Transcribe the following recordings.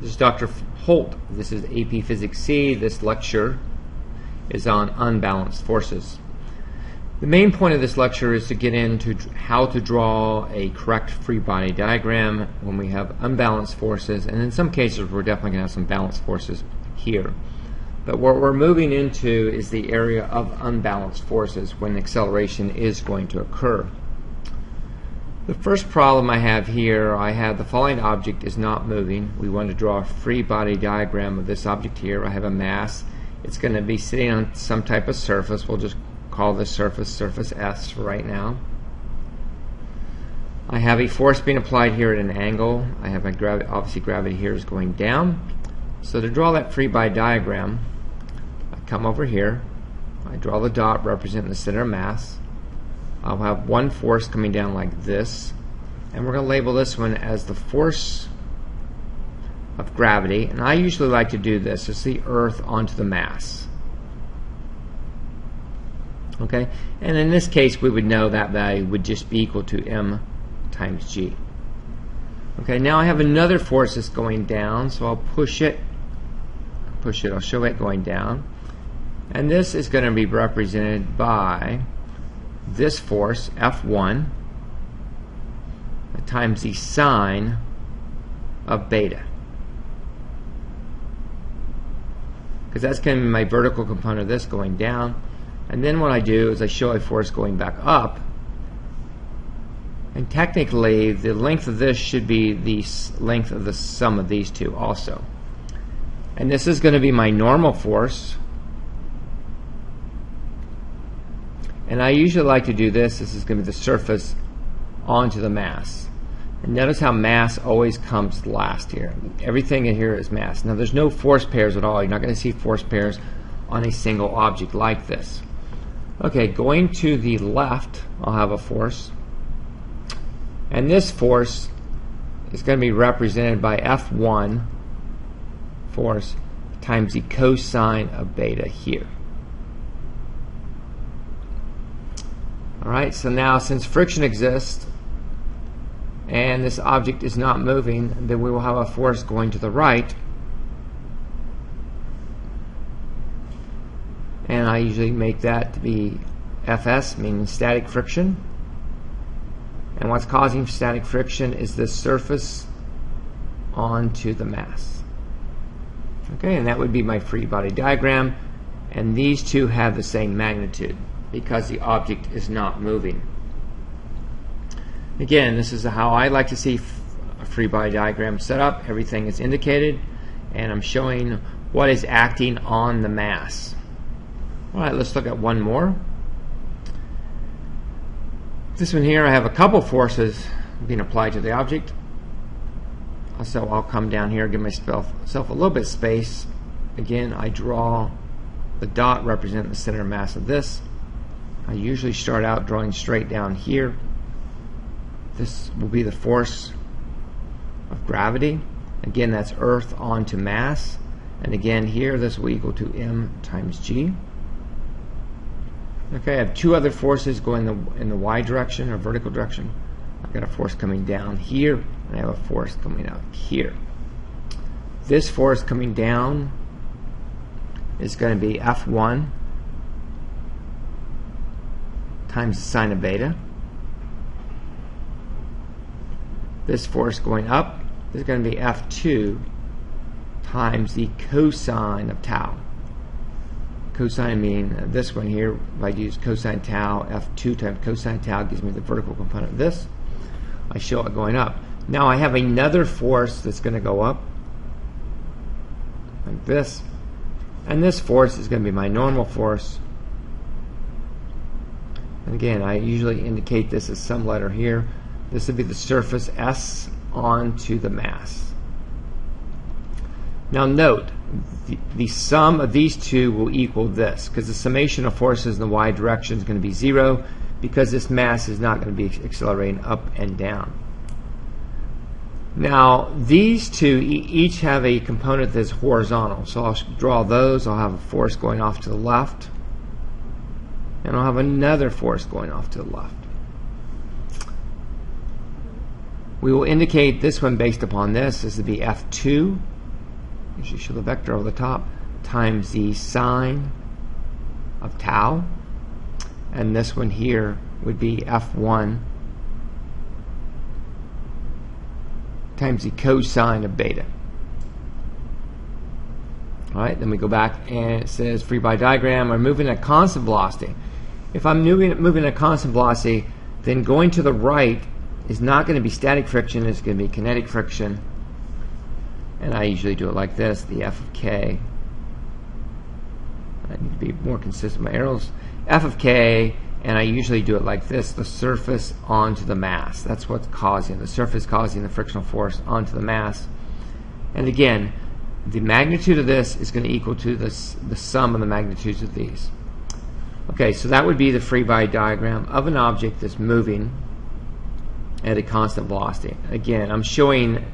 This is Dr. Holt. This is AP Physics C. This lecture is on unbalanced forces. The main point of this lecture is to get into how to draw a correct free body diagram when we have unbalanced forces, and in some cases we're definitely going to have some balanced forces here. But what we're moving into is the area of unbalanced forces when acceleration is going to occur. The first problem I have here, I have the following object is not moving. We want to draw a free body diagram of this object here. I have a mass. It's going to be sitting on some type of surface. We'll just call this surface S for right now. I have a force being applied here at an angle. I have my gravity, obviously gravity here is going down. So to draw that free body diagram, I come over here. I draw the dot representing the center of mass. I'll have one force coming down like this, and we're going to label this one as the force of gravity, and I usually like to do this. It's the Earth onto the mass. Okay, and in this case we would know that value would just be equal to m times g. Okay, now I have another force that's going down, so I'll push it, I'll show it going down, and this is going to be represented by this force, F1, times the sine of beta. Because that's going to be my vertical component of this going down. And then what I do is I show a force going back up. And technically, the length of this should be the length of the sum of these two also. And this is going to be my normal force. And I usually like to do this. This is going to be the surface onto the mass. And notice how mass always comes last here. Everything in here is mass. Now there's no force pairs at all. You're not going to see force pairs on a single object like this. Okay, going to the left, I'll have a force. And this force is going to be represented by F1 force times the cosine of beta here. Alright, so now since friction exists and this object is not moving, then we will have a force going to the right. And I usually make that to be Fs, meaning static friction. And what's causing static friction is the surface onto the mass. Okay, and that would be my free body diagram. And these two have the same magnitude because the object is not moving. Again, this is how I like to see a free body diagram set up. Everything is indicated, and I'm showing what is acting on the mass. Alright, let's look at one more. This one here, I have a couple forces being applied to the object. So I'll come down here, give myself a little bit of space. Again, I draw the dot representing the center of mass of this. I usually start out drawing straight down here. This will be the force of gravity. Again, that's Earth onto mass. And again, here, this will equal to m times g. Okay, I have two other forces going in the y direction or vertical direction. I've got a force coming down here, and I have a force coming out here. This force coming down is going to be F1 times the sine of beta. This force going up is going to be F2 times the cosine of tau. Cosine meaning this one here, if I use cosine tau, F2 times cosine tau gives me the vertical component of this. I show it going up. Now I have another force that's going to go up, like this. And this force is going to be my normal force. And again, I usually indicate this as some letter here. This would be the surface S onto the mass. Now note, the sum of these two will equal this, because the summation of forces in the y direction is going to be 0, because this mass is not going to be accelerating up and down. Now these two each have a component that's horizontal, so I'll draw those. I'll have a force going off to the left, and I'll have another force going off to the left. We will indicate this one based upon this. This would be F2 usually show the vector over the top, times the sine of tau. And this one here would be F1 times the cosine of beta. All right, then we go back and it says free body diagram, I'm moving at constant velocity. If I'm moving at constant velocity, then going to the right is not going to be static friction, it's going to be kinetic friction. And I usually do it like this, the F of K. I need to be more consistent with my arrows. F of K, and I usually do it like this, the surface onto the mass. That's what's causing, the surface causing the frictional force onto the mass. And again, the magnitude of this is going to equal to the sum of the magnitudes of these. Okay, so that would be the free body diagram of an object that's moving at a constant velocity. Again, I'm showing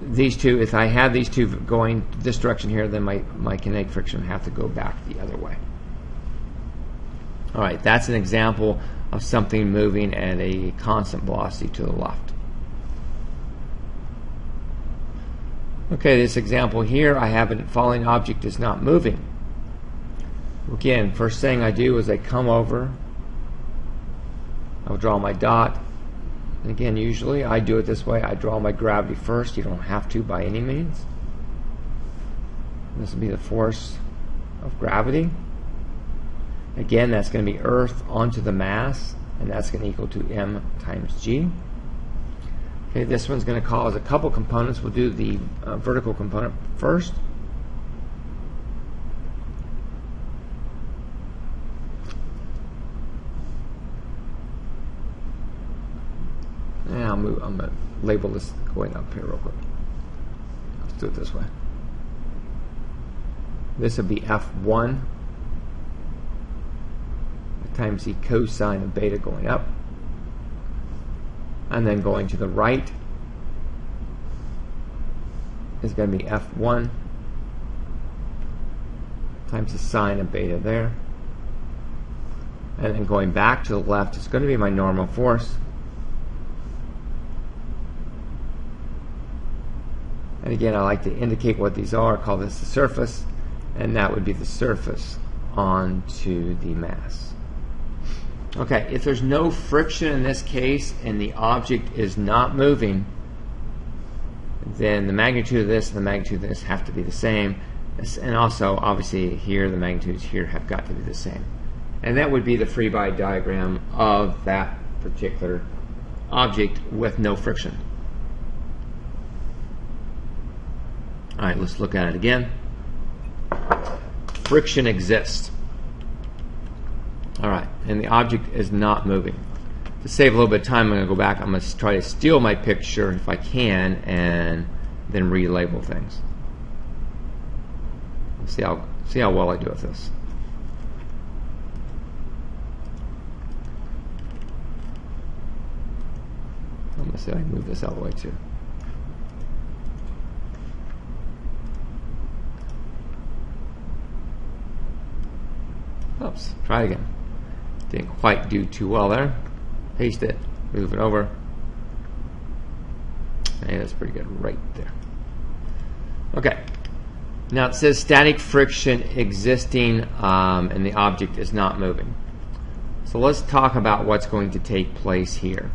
these two. If I have these two going this direction here, then my kinetic friction would have to go back the other way. All right, that's an example of something moving at a constant velocity to the left. Okay, this example here, I have a falling object is not moving. Again, first thing I do is I come over, I'll draw my dot, and again, usually I do it this way, I draw my gravity first. You don't have to by any means. This will be the force of gravity. Again, that's going to be Earth onto the mass, and that's going to equal to m times g. Okay, this one's going to cause a couple components. We'll do the vertical component first. And I'm going to label this going up here real quick. Let's do it this way. This would be F1 times the cosine of beta going up. And then going to the right is going to be F1 times the sine of beta there. And then going back to the left is going to be my normal force. And again, I like to indicate what these are. Call this the surface, and that would be the surface onto the mass. Okay, if there's no friction in this case and the object is not moving, then the magnitude of this and the magnitude of this have to be the same. And also, obviously, here the magnitudes here have got to be the same. And that would be the free body diagram of that particular object with no friction. All right, let's look at it again. Friction exists. All right, and the object is not moving. To save a little bit of time, I'm going to go back. I'm going to try to steal my picture if I can, and then relabel things. Let's see how well I do with this. I'm going to say I can move this out of the way too. Oops, try it again. Didn't quite do too well there. Paste it, move it over. Hey, that's pretty good right there. Okay. Now it says static friction existing and the object is not moving. So let's talk about what's going to take place here.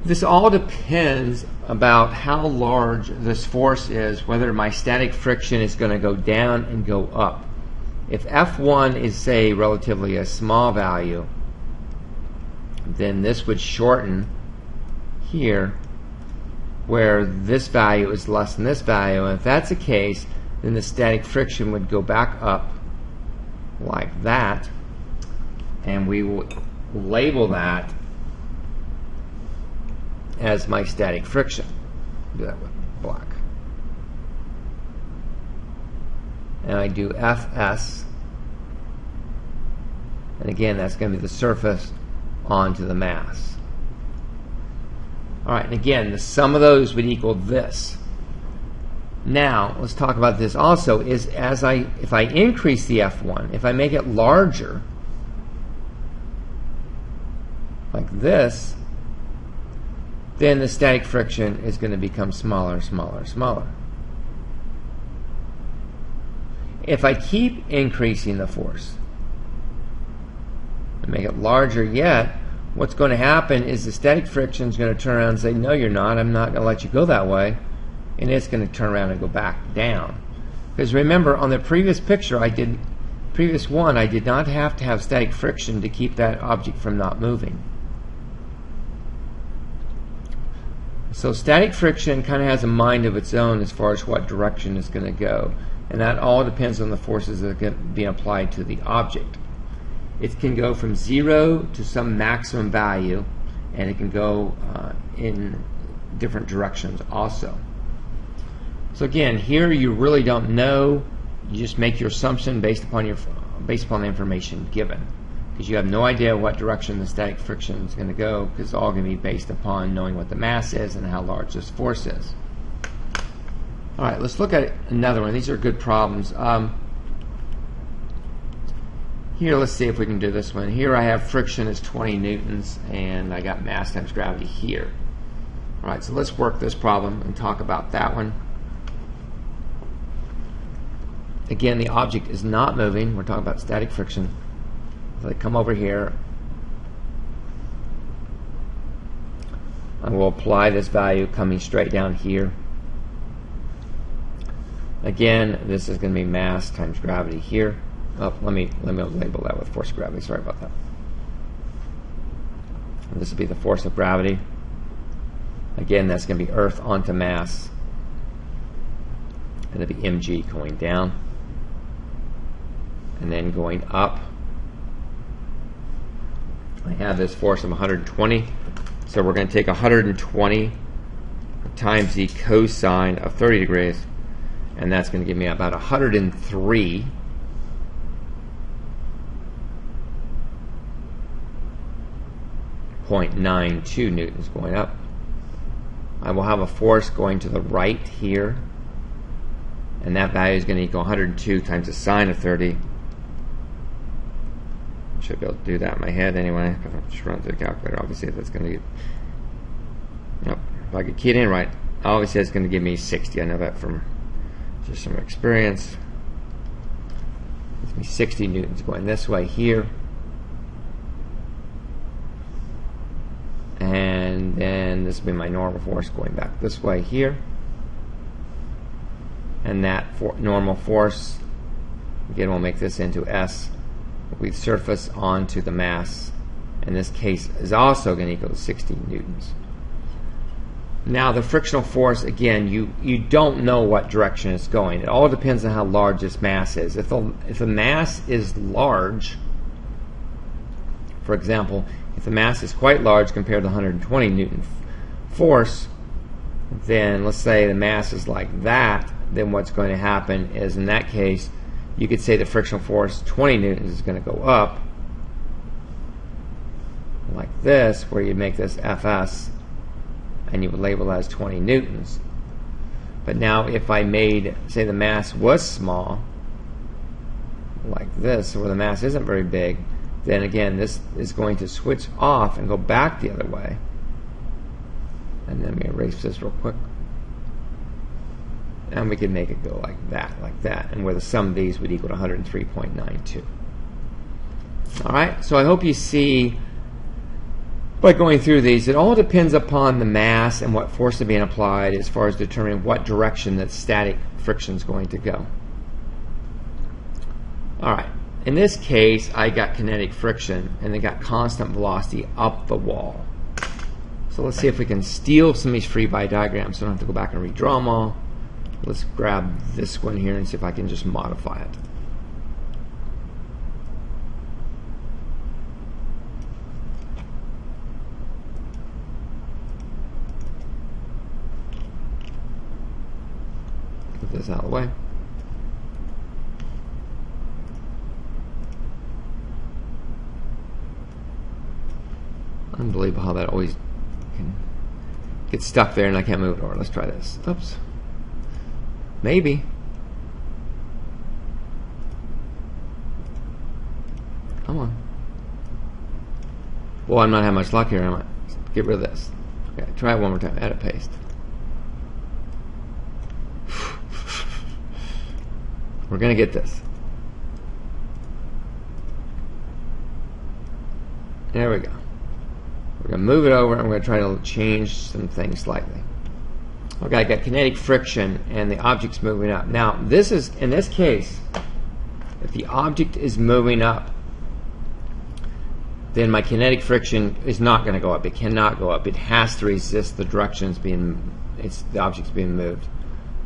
This all depends about how large this force is, whether my static friction is going to go down and go up. If F1 is, say, relatively a small value, then this would shorten here where this value is less than this value. And if that's the case, then the static friction would go back up like that, and we will label that as my static friction. Do that with black. And I do Fs, and again that's going to be the surface onto the mass. Alright, and again the sum of those would equal this. Now let's talk about this also, is if I increase the F1, if I make it larger like this, then the static friction is going to become smaller, smaller, smaller. If I keep increasing the force and make it larger yet, what's going to happen is the static friction is going to turn around and say, no, you're not. I'm not going to let you go that way. And it's going to turn around and go back down. Because remember, on the previous picture, I did not have to have static friction to keep that object from not moving. So static friction kind of has a mind of its own as far as what direction it's going to go. And that all depends on the forces that are being applied to the object. It can go from 0 to some maximum value, and it can go in different directions also. So again, here you really don't know. You just make your assumption based upon the information given, because you have no idea what direction the static friction is going to go, because it's all going to be based upon knowing what the mass is and how large this force is. All right, let's look at another one. These are good problems. Here, let's see if we can do this one. Here I have friction is 20 newtons, and I got mass times gravity here. All right, so let's work this problem and talk about that one. Again, the object is not moving. We're talking about static friction. So I come over here, and we'll apply this value coming straight down here. Again, this is going to be mass times gravity here. Oh, let me label that with force of gravity. Sorry about that. And this will be the force of gravity. Again, that's going to be Earth onto mass. And it'll be mg going down. And then going up, I have this force of 120. So we're going to take 120 times the cosine of 30 degrees. And that's going to give me about 103. 0.92 newtons going up. I will have a force going to the right here, and that value is going to equal 102 times the sine of 30. I should be able to do that in my head anyway. I'll just run it through the calculator. Obviously, if that's going to get, yep, if I could key it in right, obviously it's going to give me 60. I know that from just some experience. It's going to be 60 newtons going this way here. And then this will be my normal force going back this way here. And that normal force, again, we'll make this into S. We surface onto the mass. In this case, is also going to equal 60 newtons. Now, the frictional force, again, you don't know what direction it's going. It all depends on how large this mass is. If the mass is large, for example, if the mass is quite large compared to 120 Newton force, then let's say the mass is like that, then what's going to happen is, in that case, you could say the frictional force 20 newtons is going to go up like this, where you make this Fs and you would label that as 20 newtons. But now if I made, say the mass was small, like this, where the mass isn't very big, then again this is going to switch off and go back the other way. And let me erase this real quick. And we can make it go like that, and where the sum of these would equal to 103.92. Alright, so I hope you see, by going through these, it all depends upon the mass and what force is being applied as far as determining what direction that static friction is going to go. Alright, in this case, I got kinetic friction, and they got constant velocity up the wall. So let's see if we can steal some of these free body diagrams so I don't have to go back and redraw them all. Let's grab this one here and see if I can just modify it. Get this out of the way. Unbelievable how that always can get stuck there and I can't move it over. Let's try this. Oops. Maybe. Come on. Well, I'm not having much luck here, am I? Get rid of this. Okay, try it one more time. Edit, paste. We're going to get this. There we go. We're going to move it over and we're going to try to change some things slightly. Okay, I got kinetic friction and the object's moving up. Now, this is, in this case, if the object is moving up, then my kinetic friction is not going to go up. It cannot go up. It has to resist the directions the object's being moved.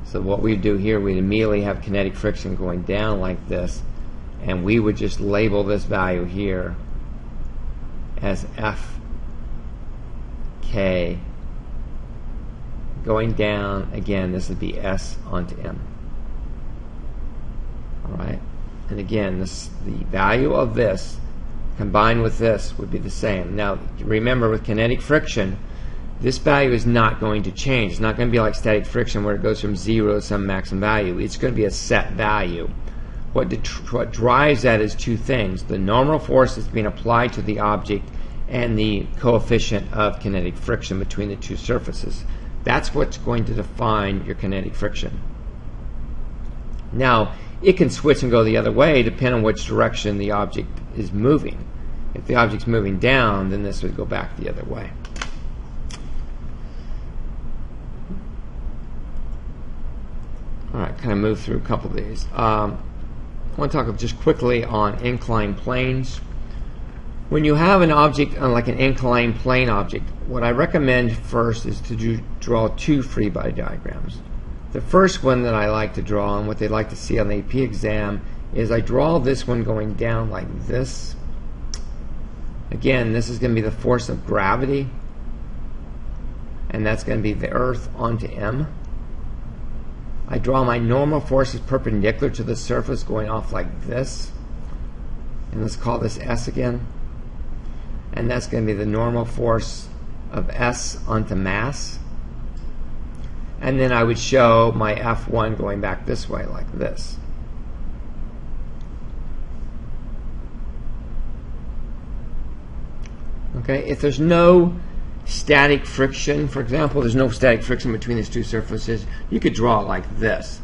So what we do here, we'd immediately have kinetic friction going down like this, and we would just label this value here as Fk. Going down, again, this would be S onto M. Alright? And again, the value of this combined with this would be the same. Now, remember, with kinetic friction, this value is not going to change. It's not going to be like static friction where it goes from 0 to some maximum value. It's going to be a set value. What drives that is two things. The normal force that's being applied to the object and the coefficient of kinetic friction between the two surfaces. That's what's going to define your kinetic friction. Now, it can switch and go the other way depending on which direction the object is moving. If the object's moving down, then this would go back the other way. Alright, kind of move through a couple of these. I want to talk just quickly on inclined planes. When you have an object, like an inclined plane object, what I recommend first is to draw two free body diagrams. The first one that I like to draw, and what they like to see on the AP exam, is I draw this one going down like this. Again, this is going to be the force of gravity, and that's going to be the Earth onto M. I draw my normal forces perpendicular to the surface going off like this, and let's call this S again. And that's going to be the normal force of S onto mass. And then I would show my F1 going back this way like this. Okay, if there's no static friction, for example, there's no static friction between these two surfaces, you could draw it like this.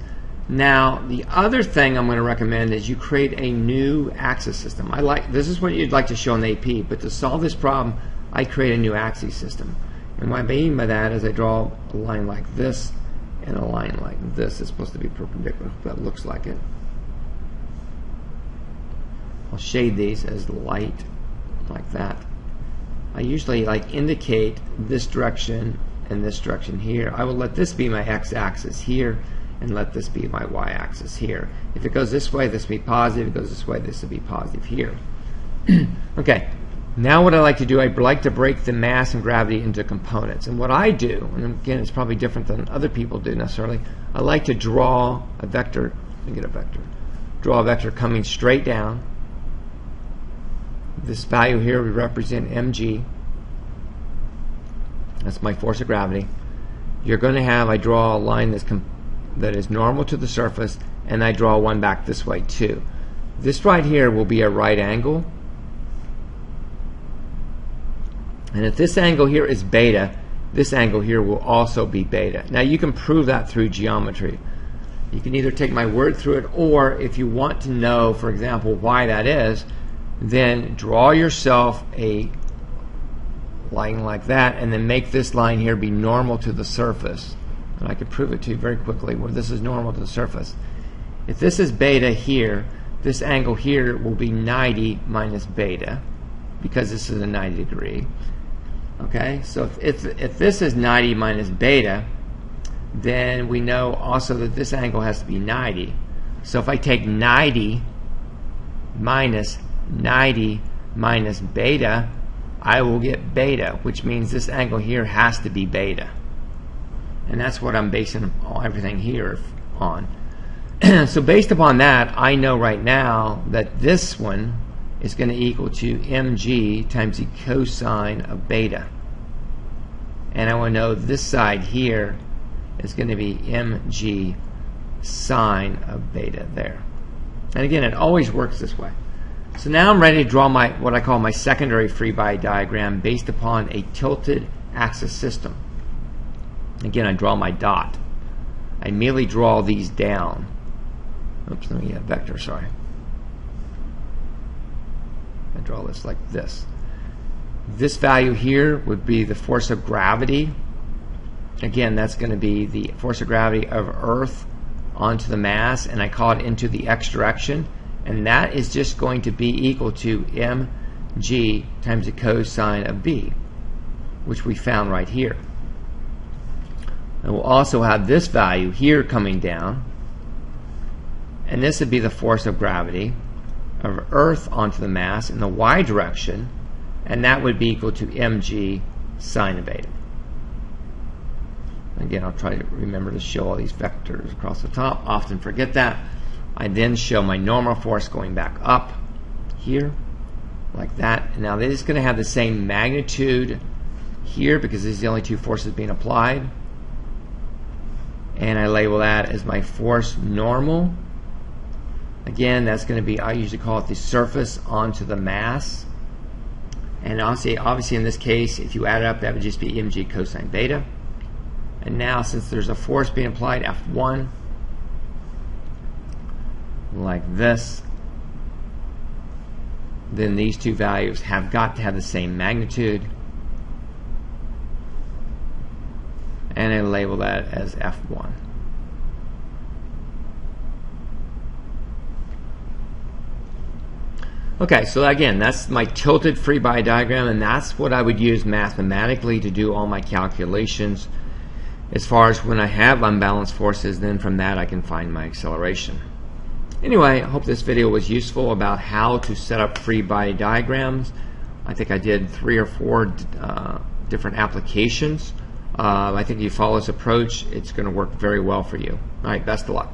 Now, the other thing I'm going to recommend is you create a new axis system. This is what you'd like to show in the AP, but to solve this problem, I create a new axis system. And what I mean by that is I draw a line like this and a line like this. It's supposed to be perpendicular. That looks like it. I'll shade these as light like that. I usually indicate this direction and this direction here. I will let this be my x-axis here, and let this be my y-axis here. If it goes this way, this will be positive. If it goes this way, this will be positive here. Okay, now what I like to do, I like to break the mass and gravity into components. And what I do, and again, it's probably different than other people do necessarily, I like to draw a vector. Let me get a vector. Draw a vector coming straight down. This value here would represent mg. That's my force of gravity. You're going to have, I draw a line that is normal to the surface, and I draw one back this way too. This right here will be a right angle, and if this angle here is beta, this angle here will also be beta. Now you can prove that through geometry. You can either take my word through it, or if you want to know, for example, why that is, then draw yourself a line like that, and then make this line here be normal to the surface. And I can prove it to you very quickly where this is normal to the surface. If this is beta here, this angle here will be 90 minus beta, because this is a 90 degree. Okay, so if this is 90 minus beta, then we know also that this angle has to be 90. So if I take 90 minus beta, I will get beta, which means this angle here has to be beta. And that's what I'm basing everything here on. So based upon that, I know right now that this one is going to equal to mg times the cosine of beta. And I want to know this side here is going to be mg sine of beta there. And again, it always works this way. So now I'm ready to draw what I call my secondary free body diagram based upon a tilted axis system. Again, I draw my dot. I immediately draw these down. Oops, let me get a vector, sorry. I draw this like this. This value here would be the force of gravity. Again, that's going to be the force of gravity of Earth onto the mass, and I call it into the x direction, and that is just going to be equal to mg times the cosine of b, which we found right here. And we'll also have this value here coming down, and this would be the force of gravity of Earth onto the mass in the y direction, and that would be equal to mg sine of beta. Again, I'll try to remember to show all these vectors across the top. Often forget that. I then show my normal force going back up here, like that. And now this is going to have the same magnitude here because these are the only two forces being applied. And I label that as my force normal. Again, that's going to be, I usually call it the surface onto the mass. And obviously in this case, if you add it up, that would just be mg cosine beta. And now, since there's a force being applied, F1, like this, then these two values have got to have the same magnitude. And I label that as F1. Okay, so again, that's my tilted free body diagram, and that's what I would use mathematically to do all my calculations. As far as when I have unbalanced forces, then from that I can find my acceleration. Anyway, I hope this video was useful about how to set up free body diagrams. I think I did 3 or 4 different applications. I think if you follow this approach, it's going to work very well for you. All right, best of luck.